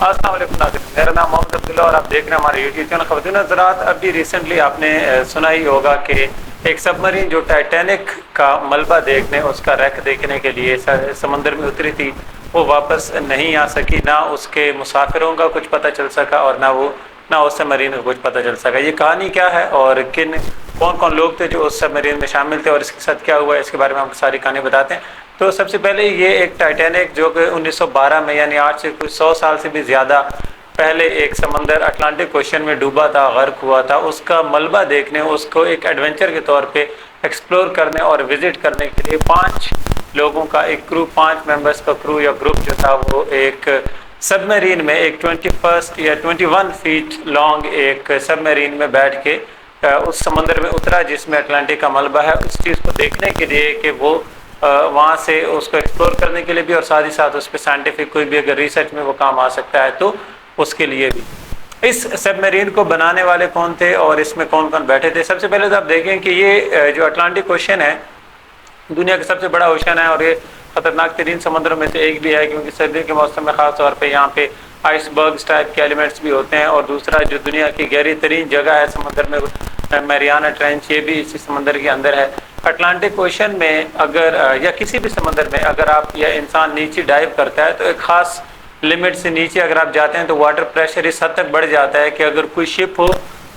السلام علیکم ناظرین، میرا نام محمد عبداللہ اور آپ دیکھ رہے ہیں ہمارے یوٹیوب چینل خواتین حضرات۔ ابھی ریسنٹلی آپ نے سنا ہی ہوگا کہ ایک سب مرین جو ٹائٹینک کا ملبہ دیکھنے، اس کا ریک دیکھنے کے لیے سمندر میں اتری تھی، وہ واپس نہیں آ سکی۔ نہ اس کے مسافروں کا کچھ پتہ چل سکا اور نہ اس سب مرین کا کچھ پتہ چل سکا۔ یہ کہانی کیا ہے اور کون لوگ تھے جو اس سب مرین میں شامل تھے اور اس کے ساتھ کیا ہوا ہے، اس کے بارے میں ہم ساری کہانی بتاتے ہیں۔ تو سب سے پہلے یہ ایک ٹائٹینک جو کہ 1912 میں، یعنی آج سے کچھ 100 سال سے بھی زیادہ پہلے ایک سمندر اٹلانٹک اوشین میں ڈوبا تھا، غرق ہوا تھا، اس کا ملبہ دیکھنے، اس کو ایک ایڈونچر کے طور پہ ایکسپلور کرنے اور وزٹ کرنے کے لیے 5 لوگوں کا ایک کرو، 5 ممبرز کا کرو یا گروپ جو تھا، وہ ایک سب میرین میں ایک 21 فیٹ لانگ ایک سب میرین میں بیٹھ کے اس سمندر میں اترا جس میں اٹلانٹک کا ملبہ ہے، اس چیز کو دیکھنے کے لیے کہ وہ وہاں سے اس کو ایکسپلور کرنے کے لیے بھی، اور ساتھ ہی ساتھ اس پہ سائنٹیفک کوئی بھی اگر ریسرچ میں وہ کام آ سکتا ہے تو اس کے لیے بھی۔ اس سب میرین کو بنانے والے کون تھے اور اس میں کون بیٹھے تھے؟ سب سے پہلے تو آپ دیکھیں کہ یہ جو اٹلانٹک اوشین ہے دنیا کا سب سے بڑا اوشین ہے اور یہ خطرناک ترین سمندروں میں سے ایک بھی ہے، کیونکہ سردیوں کے موسم میں خاص طور پہ یہاں پہ آئس برگز ٹائپ کے ایلیمنٹس بھی ہوتے ہیں، اور دوسرا جو دنیا کی گہری ترین جگہ ہے سمندر میں، میریانا ٹرینچ، یہ بھی اسی سمندر کے اندر ہے۔ اٹلانٹک اوشین میں اگر یا کسی بھی سمندر میں اگر آپ یا انسان نیچے ڈائیو کرتا ہے تو ایک خاص لمٹ سے نیچے اگر آپ جاتے ہیں تو واٹر پریشر اس حد تک بڑھ جاتا ہے کہ اگر کوئی شپ ہو،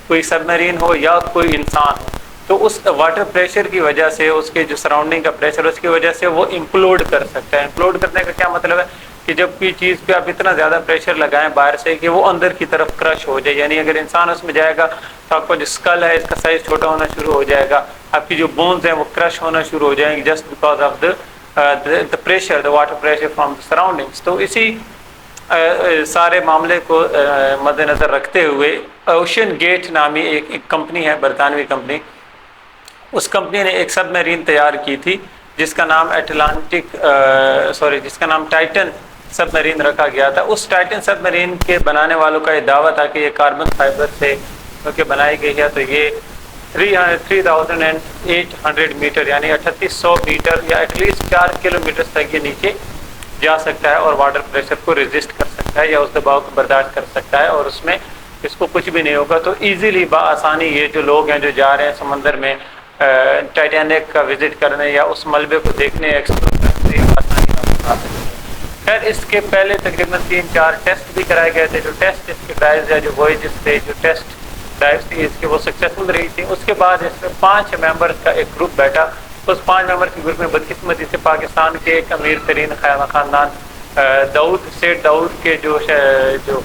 کوئی سب میرین ہو یا کوئی انسان ہو تو اس واٹر پریشر کی وجہ سے، اس کے جو سراؤنڈنگ کا پریشر، اس کی وجہ سے وہ امپلوڈ کر سکتا ہے۔ امپلوڈ کرنے کا کیا مطلب ہے کہ جب کوئی چیز پہ آپ اتنا زیادہ پریشر لگائیں باہر سے کہ وہ اندر کی طرف کرش ہو جائے، یعنی اگر انسان اس میں جائے گا تو آپ کا جو اسکل ہے اس کا سائز چھوٹا ہونا شروع ہو جائے گا، آپ کی جو بونز ہیں وہ کرش ہونا شروع ہو جائیں گی just because of the pressure, the water pressure from the surroundings. تو اسی سارے معاملے کو مد نظر رکھتے ہوئے اوشین گیٹ نامی ایک کمپنی ہے، برطانوی کمپنی، اس کمپنی نے ایک سب میرین تیار کی تھی جس کا نام ٹائٹن سب میرین رکھا گیا تھا۔ اس ٹائٹن سب میرین کے بنانے والوں کا یہ دعویٰ تھا کہ یہ کاربن فائبر سے کیونکہ بنائی گئی ہے تو یہ 3800 میٹر یعنی 3800 میٹر یا ایٹ لیسٹ 4 کلومیٹر تک یہ نیچے جا سکتا ہے اور واٹر پریشر کو ریزسٹ کر سکتا ہے یا اس دباؤ کو برداشت کر سکتا ہے، اور اس میں اس کو کچھ بھی نہیں ہوگا۔ تو ایزیلی بآسانی یہ جو لوگ ہیں جو جا رہے ہیں سمندر میں ٹائٹینک کا وزٹ کرنے یا اس ملبے کو دیکھنے، ایکسپلور کرنے، آسانی سے بتا سکتے ہیں۔ خیر اس کے پہلے تقریباً 3-4 ٹیسٹ بھی کرائے گئے تھے، جو ٹیسٹ اس کے ڈرائیوز یا جو وویجز تھے، جو ٹیسٹ ڈرائیوز تھی اس کے وہ سکسیسفل رہی تھی۔ اس کے بعد اس میں 5 ممبرز کا ایک گروپ بیٹھا، اس 5 ممبر کے گروپ میں بدقسمتی سے پاکستان کے ایک امیر ترین خاندان سیٹ داؤد کے جو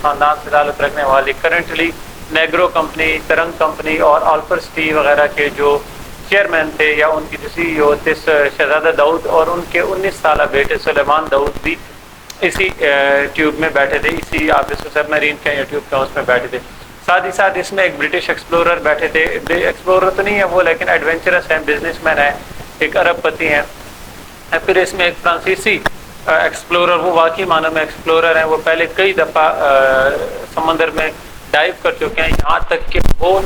خاندان سے تعلق رکھنے والی کرنٹلی نیگرو کمپنی، ترنگ کمپنی اور آلفر سٹی وغیرہ کے جو چیئرمین تھے یا ان کی جو CEO تھے شہزادہ داؤد، اور ان کے 19 سالہ بیٹے سلیمان داؤد بھی اسی ٹیوب میں بیٹھے تھے، اسی آپ اس سب میرین کے یا ٹیوب کے اس میں بیٹھے تھے۔ ساتھ ہی ساتھ اس میں ایک برٹش ایکسپلورر بیٹھے تھے، ایکسپلورر تو نہیں ہے وہ لیکن ایڈونچرس ہیں، بزنس مین ہیں، ایک عرب پتی ہیں۔ پھر اس میں ایک فرانسیسی ایکسپلورر، وہ واقعی معنوں میں ایکسپلورر ہیں، وہ پہلے کئی دفعہ سمندر میں ڈائیو کر چکے ہیں، یہاں تک کہ وہ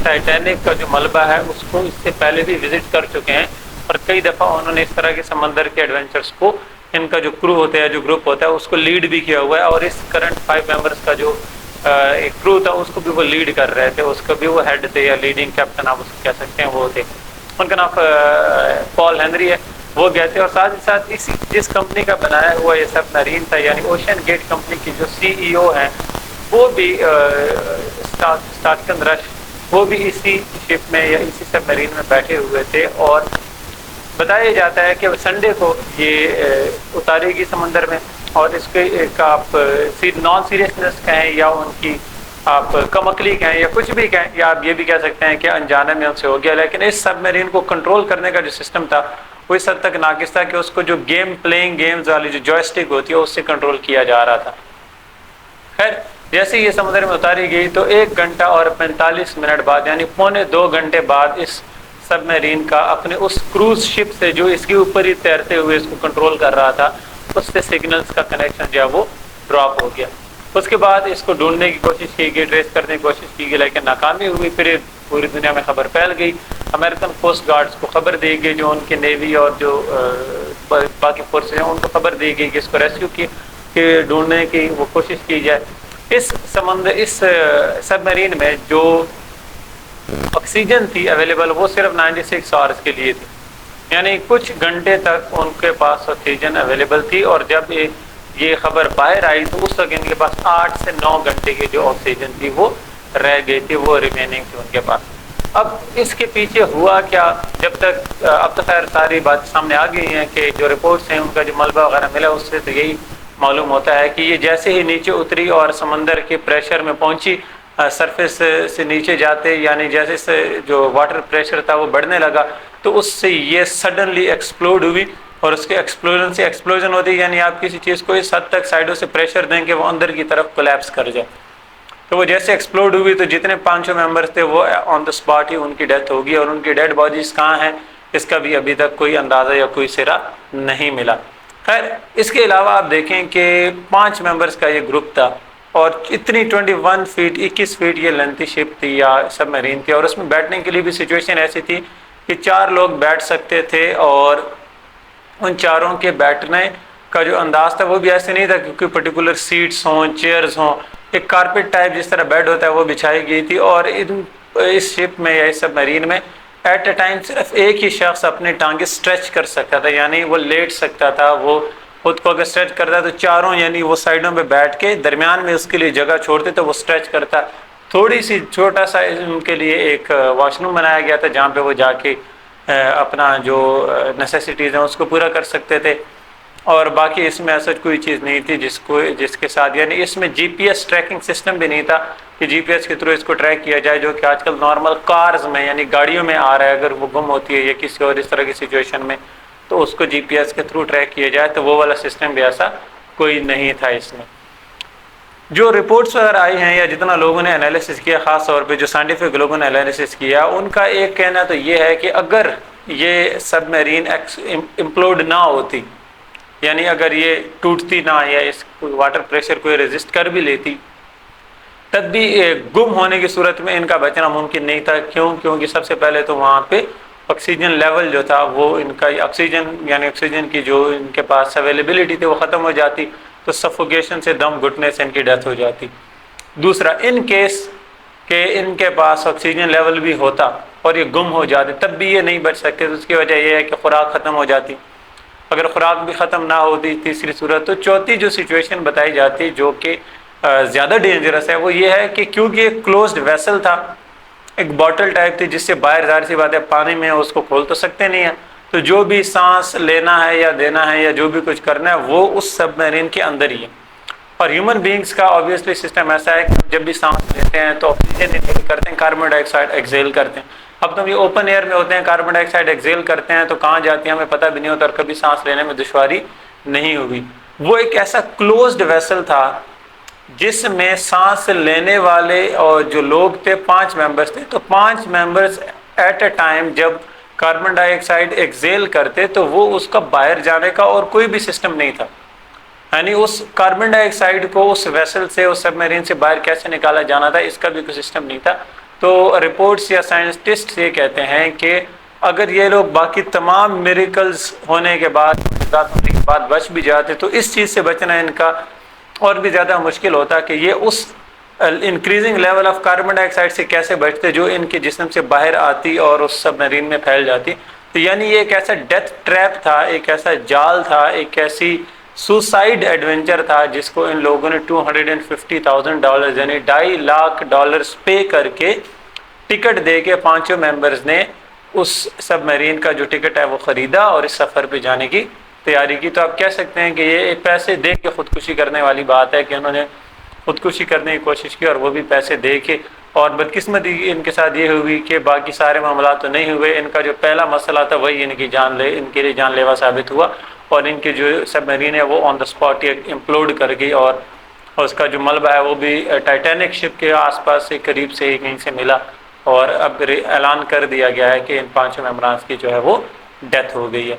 ٹائٹینک کا جو ملبہ ہے اس کو اس سے پہلے بھی وزٹ کر چکے ہیں، اور کئی دفعہ انہوں نے اس طرح کے سمندر کے ایڈونچرس کو، ان کا جو کرو ہوتا ہے، جو گروپ ہوتا ہے، اس کو لیڈ بھی کیا ہوا ہے، اور اس کرنٹ 5 ممبرس کا جو ایک کرو تھا اس کو بھی وہ لیڈ کر رہے تھے، اس کا بھی وہ ہیڈ تھے یا لیڈنگ کیپٹن آپ اس کو کہہ سکتے ہیں، وہ تھے، ان کا نام پال ہنری ہے، وہ گئے تھے۔ اور ساتھ ہی ساتھ جس کمپنی کا بنایا ہوا یہ سب میرین تھا یعنی اوشین گیٹ کمپنی کی جو CEO ہیں وہ بھی اسٹارکن رش، وہ بھی اسی شپ میں یا اسی سب میرین میں بیٹھے ہوئے تھے، اور بتایا جاتا ہے کہ سنڈے کو یہ اتارے گی سمندر میں، اور اس کے ایک آپ نان سیریسنس کہیں یا ان کی آپ کم عقلی کہیں یا کچھ بھی کہیں، یا آپ یہ بھی کہہ سکتے ہیں کہ انجانے میں ان سے ہو گیا، لیکن اس سب میرین کو کنٹرول کرنے کا جو سسٹم تھا وہ اس حد تک ناقص تھا کہ اس کو جو گیمز والی جو جوائسٹک ہوتی ہے اس سے کنٹرول کیا جا رہا تھا۔ خیر جیسے یہ سمندر میں اتاری گئی تو 1 گھنٹہ اور 45 منٹ بعد یعنی 1.25 گھنٹے بعد اس سب میرین کا اپنے اس کروز شپ سے جو اس کے اوپر ہی تیرتے ہوئے اس کو کنٹرول کر رہا تھا اس سے سگنلز کا کنیکشن جو ہے وہ ڈراپ ہو گیا۔ اس کے بعد اس کو ڈھونڈنے کی کوشش کی گئی، ٹریس کرنے کی کوشش کی گئی، لیکن ناکامی ہوئی۔ پھر پوری دنیا میں خبر پھیل گئی، امریکن کوسٹ گارڈز کو خبر دی گئی، جو ان کے نیوی اور جو باقی فورسز ہیں ان کو خبر دی گئی کہ اس کو ریسکیو کی، کے ڈھونڈنے کی وہ کوشش کی جائے. اس سب مرین میں جو آکسیجن تھی اویلیبل وہ صرف 96 آورس کے لیے تھی، یعنی کچھ گھنٹے تک ان کے پاس آکسیجن اویلیبل تھی، اور جب یہ خبر باہر آئی تو اس وقت ان کے پاس 8 سے 9 گھنٹے کی جو آکسیجن تھی وہ رہ گئی تھی، وہ ریمیننگ تھی ان کے پاس. اب اس کے پیچھے ہوا کیا؟ جب تک اب تو خیر ساری بات سامنے آ گئی ہیں کہ جو رپورٹس ہیں ان کا جو ملبہ وغیرہ ملا اس سے تو یہی معلوم ہوتا ہے کہ یہ جیسے ہی نیچے اتری اور سمندر کے پریشر میں پہنچی، سرفیس سے نیچے جاتے، یعنی جیسے سے جو واٹر پریشر تھا وہ بڑھنے لگا تو اس سے یہ سڈنلی ایکسپلوڈ ہوئی، اور اس کے ایکسپلوژن سے ایکسپلوژن ہوتی ہے یعنی آپ کسی چیز کو اس حد تک سائڈوں سے پریشر دیں کہ وہ اندر کی طرف کولیپس کر جائے. تو وہ جیسے ایکسپلوڈ ہوئی تو جتنے 5 ممبرس تھے وہ آن دا اسپاٹ ہی ان کی ڈیتھ ہوگی، اور ان کی ڈیڈ باڈیز کہاں ہیں اس کا بھی ابھی تک کوئی اندازہ یا کوئی سرا نہیں ملا. خیر اس کے علاوہ آپ دیکھیں کہ 5 ممبرس کا یہ گروپ تھا، اور اتنی 21 فیٹ 21 فیٹ یہ لینتھی شپ تھی یا سب میرین تھی، اور اس میں بیٹھنے کے لیے بھی سچویشن ایسی تھی کہ 4 لوگ بیٹھ سکتے تھے، اور ان چاروں کے بیٹھنے کا جو انداز تھا وہ بھی ایسے نہیں تھا کہ کوئی پرٹیکولر سیٹس ہوں، چیئرز ہوں، ایک کارپیٹ ٹائپ جس طرح بیڈ ہوتا ہے وہ بچھائی گئی تھی. اور اس شپ میں یا اس سب میرین میں ایٹ اے ٹائم صرف ایک ہی شخص اپنے ٹانگیں اسٹریچ کر سکتا تھا، یعنی وہ لیٹ سکتا تھا، وہ خود کو اگر اسٹریچ کرتا تو چاروں یعنی وہ سائڈوں پہ بیٹھ کے درمیان میں اس کے لیے جگہ چھوڑتے تو وہ اسٹریچ کرتا. تھوڑی سی چھوٹا سا ان کے لیے ایک واش روم بنایا گیا تھا جہاں پہ وہ جا کے اپنا جو نیسیسٹیز ہیں اس کو پورا کر سکتے تھے، اور باقی اس میں ایسا کوئی چیز نہیں تھی جس کے ساتھ، یعنی اس میں جی پی ایس ٹریکنگ سسٹم بھی نہیں تھا کہ جی پی ایس کے تھرو اس کو ٹریک کیا جائے، جو کہ آج کل نارمل کارز میں یعنی گاڑیوں میں آ رہا ہے. اگر وہ گم ہوتی ہے یا کسی اور اس طرح کی سچویشن میں تو اس کو جی پی ایس کے تھرو ٹریک کیا جائے، تو وہ والا سسٹم بھی ایسا کوئی نہیں تھا. اس میں جو رپورٹس وغیرہ آئی ہیں یا جتنا لوگوں نے انالیسس کیا، خاص طور پہ جو سائنٹیفک لوگوں نے انالیسس کیا، ان کا ایک کہنا تو یہ ہے کہ اگر یہ سب میرین امپلوڈ نہ ہوتی، یعنی اگر یہ ٹوٹتی نہ یا اس واٹر پریشر کو ریزسٹ کر بھی لیتی، تب بھی گم ہونے کی صورت میں ان کا بچنا ممکن نہیں تھا. کیونکہ سب سے پہلے تو وہاں پہ آکسیجن لیول جو تھا وہ ان کا آکسیجن کی جو ان کے پاس اویلیبلٹی تھی وہ ختم ہو جاتی، تو سفوکیشن سے دم گھٹنے سے ان کی ڈیتھ ہو جاتی. دوسرا ان کیس کہ ان کے پاس آکسیجن لیول بھی ہوتا اور یہ گم ہو جاتے تب بھی یہ نہیں بچ سکتے، تو اس کی وجہ یہ ہے کہ خوراک ختم ہو جاتی. اگر خوراک بھی ختم نہ ہوتی تیسری صورت، تو چوتھی جو سچویشن بتائی جاتی جو کہ زیادہ ڈینجرس ہے وہ یہ ہے کہ کیونکہ ایک کلوزڈ ویسل تھا، ایک باٹل ٹائپ تھی جس سے باہر ظاہر سی بات ہے پانی میں اس کو کھول تو سکتے نہیں ہیں، تو جو بھی سانس لینا ہے یا دینا ہے یا جو بھی کچھ کرنا ہے وہ اس سب میرین کے اندر ہی ہے. اور ہیومن بینگز کا آبویسلی سسٹم ایسا ہے کہ جب بھی سانس لیتے ہیں تو آکسیجن انہیل کرتے ہیں، کاربن ڈائی آکسائڈ ایکسیل کرتے ہیں. اب تم یہ اوپن ایئر میں ہوتے ہیں، کاربن ڈائی آکسائڈ ایکسیل کرتے ہیں تو کہاں جاتی ہیں ہمیں پتہ بھی نہیں ہوتا، اور کبھی سانس لینے میں دشواری نہیں ہوئی. وہ ایک ایسا کلوزڈ ویسل تھا جس میں سانس لینے والے اور جو لوگ تھے 5 ممبرس تھے، تو 5 ممبرس ایٹ اے ٹائم جب کاربن ڈائی آکسائڈ ایکسیل کرتے تو وہ اس کا باہر جانے کا اور کوئی بھی سسٹم نہیں تھا، یعنی اس کاربن ڈائی آکسائڈ کو اس ویسل سے اس سب میرین سے باہر کیسے نکالا جانا تھا اس کا بھی کوئی سسٹم نہیں تھا. تو رپورٹس یا سائنٹسٹ یہ کہتے ہیں کہ اگر یہ لوگ باقی تمام میریکلز ہونے کے بعد بچ بھی جاتے تو اس چیز سے بچنا ان کا اور بھی زیادہ مشکل ہوتا کہ یہ اس increasing level of carbon dioxide سے کیسے بچتے جو ان کے جسم سے باہر آتی اور اس سب میرین میں پھیل جاتی. تو یعنی یہ ایک ایسا ڈیتھ ٹریپ تھا، ایک ایسا جال تھا، ایک ایسی سوسائڈ ایڈونچر تھا جس کو ان لوگوں نے $250,000 یعنی $2.5 لاکھ پے کر کے ٹکٹ دے کے 5 ممبرز نے اس سب میرین کا جو ٹکٹ ہے وہ خریدا اور اس سفر پہ جانے کی تیاری کی. تو آپ کہہ سکتے ہیں کہ یہ پیسے دے کے خودکشی کرنے والی بات ہے کہ انہوں نے خودکشی کرنے کی کوشش کی اور وہ بھی پیسے دے کے. اور بدقسمتی ان کے ساتھ یہ ہوئی کہ باقی سارے معاملات تو نہیں ہوئے، ان کا جو پہلا مسئلہ تھا وہی ان کے لیے جان لیوا ثابت ہوا، اور ان کی جو سب میرین ہے وہ آن دا اسپاٹ امپلوڈ کر گئی، اور اس کا جو ملبہ ہے وہ بھی ٹائٹینک شپ کے آس پاس سے قریب سے ہی کہیں سے ملا، اور اب اعلان کر دیا گیا ہے کہ ان 5 ممبران کی جو ہے وہ ڈیتھ ہو گئی ہے.